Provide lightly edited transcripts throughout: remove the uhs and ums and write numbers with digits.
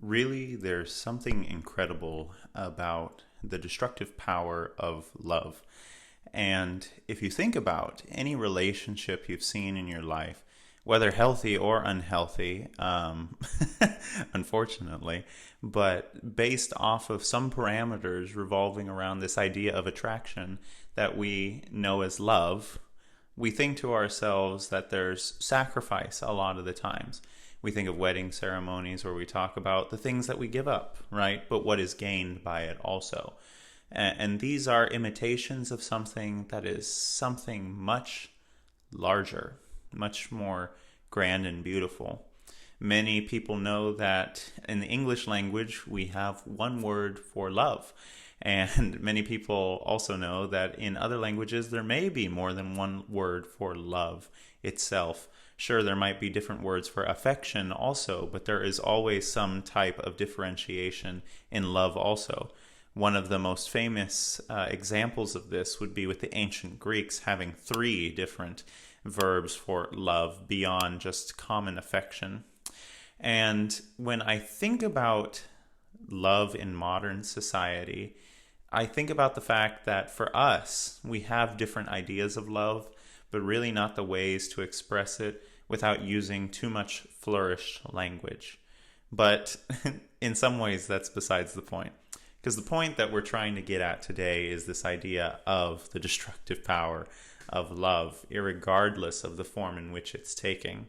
Really, there's something incredible about the destructive power of love. And if you think about any relationship you've seen in your life, whether healthy or unhealthy, unfortunately, but based off of some parameters revolving around this idea of attraction that we know as love, we think to ourselves that there's sacrifice a lot of the times. We think of wedding ceremonies where we talk about the things that we give up, right? But what is gained by it also. And these are imitations of something that is something much larger, much more grand and beautiful. Many people know that in the English language we have one word for love. And many people also know that in other languages there may be more than one word for love itself. Sure, there might be different words for affection also, but there is always some type of differentiation in love also. One of the most famous examples of this would be with the ancient Greeks having three different verbs for love beyond just common affection. And when I think about love in modern society, I think about the fact that for us, we have different ideas of love, but really not the ways to express it without using too much flourished language. But in some ways, that's besides the point. Because the point that we're trying to get at today is this idea of the destructive power of love, irregardless of the form in which it's taking.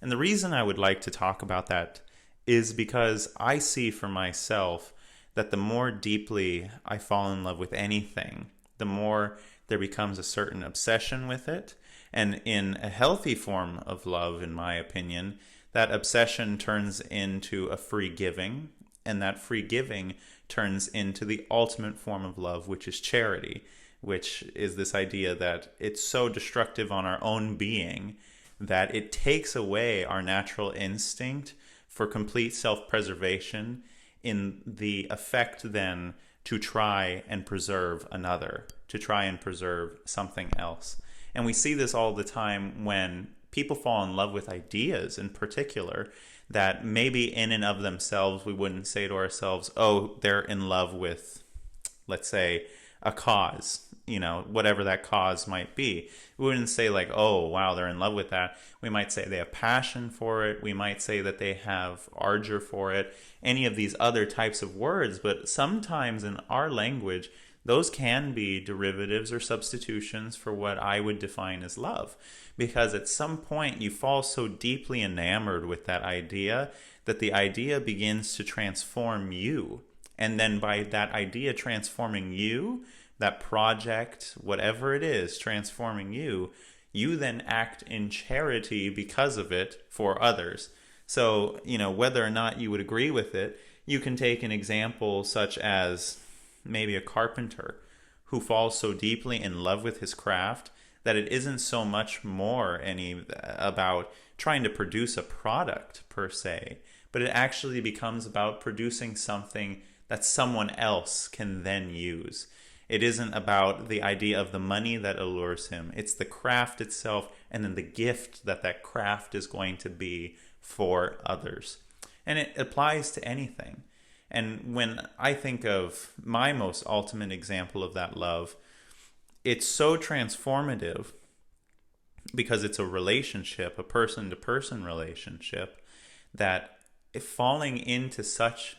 And the reason I would like to talk about that is because I see for myself that the more deeply I fall in love with anything, the more there becomes a certain obsession with it. And in a healthy form of love, in my opinion, that obsession turns into a free giving, and that free giving turns into the ultimate form of love, which is charity, which is this idea that it's so destructive on our own being that it takes away our natural instinct for complete self-preservation in the effect then to try and preserve another, to try and preserve something else. And we see this all the time when people fall in love with ideas in particular that maybe in and of themselves we wouldn't say to ourselves, oh, they're in love with, let's say, a cause, whatever that cause might be. We wouldn't say like, oh, wow, they're in love with that. We might say they have passion for it. We might say that they have ardor for it, any of these other types of words. But sometimes in our language, those can be derivatives or substitutions for what I would define as love. Because at some point you fall so deeply enamored with that idea that the idea begins to transform you. And then by that idea transforming you, that project, whatever it is, transforming you, you then act in charity because of it for others. So, whether or not you would agree with it, you can take an example such as maybe a carpenter who falls so deeply in love with his craft that it isn't so much more about trying to produce a product per se, but it actually becomes about producing something that someone else can then use. It isn't about the idea of the money that allures him. It's the craft itself and then the gift that that craft is going to be for others. And it applies to anything. And when I think of my most ultimate example of that love, it's so transformative because it's a relationship, a person-to-person relationship, that falling into such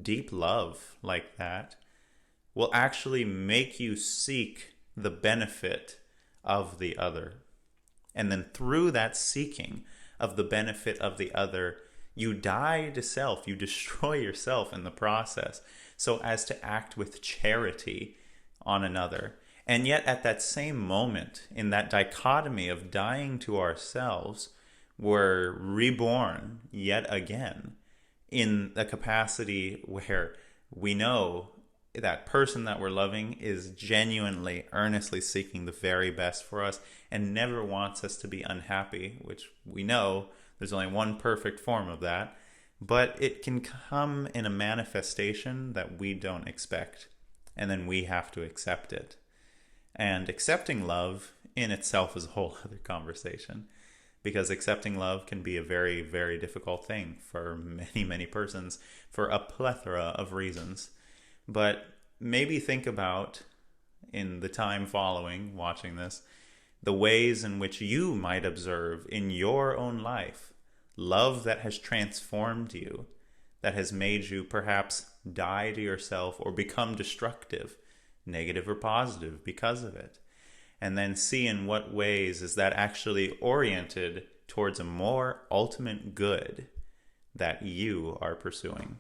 deep love like that will actually make you seek the benefit of the other. And then through that seeking of the benefit of the other, you die to self, you destroy yourself in the process, so as to act with charity on another. And yet at that same moment, in that dichotomy of dying to ourselves, we're reborn yet again in a capacity where we know that person that we're loving is genuinely, earnestly seeking the very best for us and never wants us to be unhappy, which we know there's only one perfect form of that, but it can come in a manifestation that we don't expect, and then we have to accept it. And accepting love in itself is a whole other conversation. because accepting love can be a very, very difficult thing for many, many persons for a plethora of reasons. But maybe think about, in the time following watching this, the ways in which you might observe in your own life love that has transformed you, that has made you perhaps die to yourself or become destructive, negative or positive, because of it. And then see in what ways is that actually oriented towards a more ultimate good that you are pursuing.